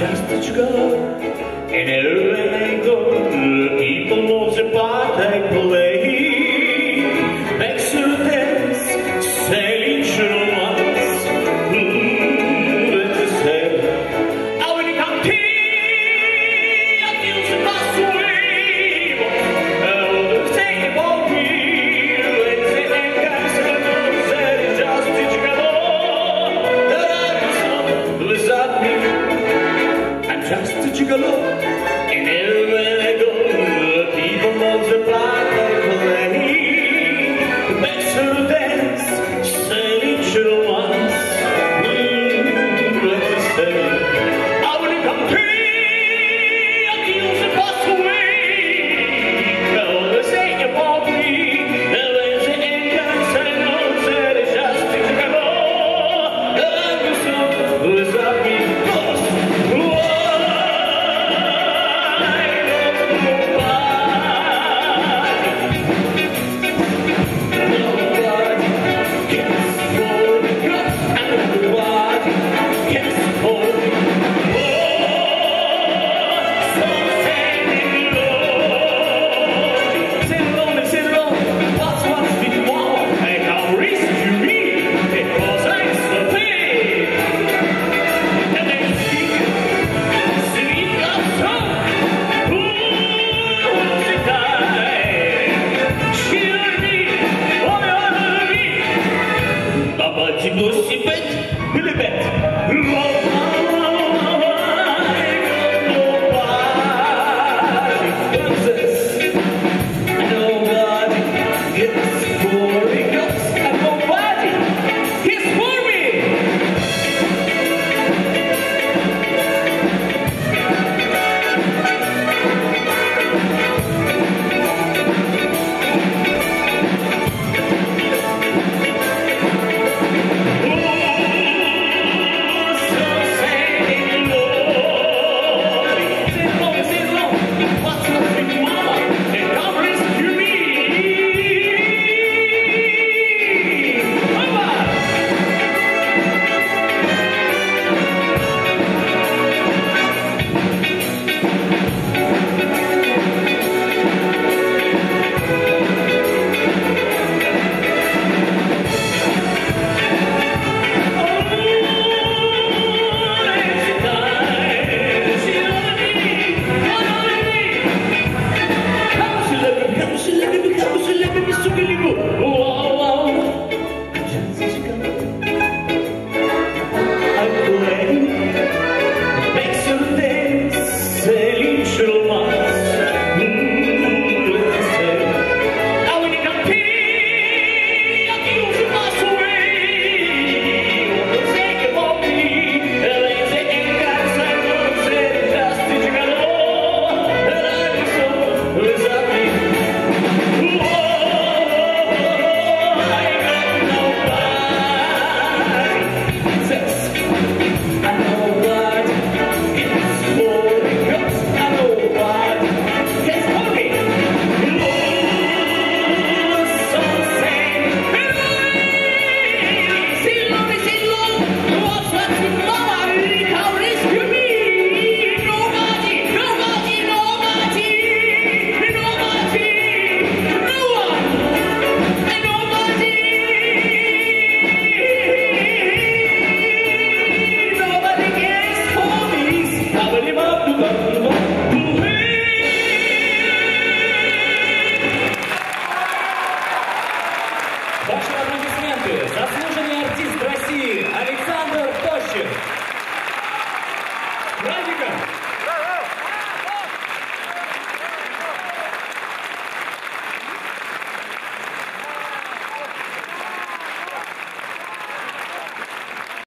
just let you go. And everywhere they go, the people know the part they play. Makes you dance, say true once. Let's say, I will come to you, I feel the bus away. Oh, say about me, let's say they guys know that it's just let you go. That I'm without me, I'm just a gigolo. And everywhere I go, the people multiply their play. Makes her dance, say true once. Let's say, I will come to you, I feel the bus away. Oh, they say about me, there's an end, I know that it's just a gigolo. And so, without me, aussi bête, il est bête. Ваши аплодисменты заслуженные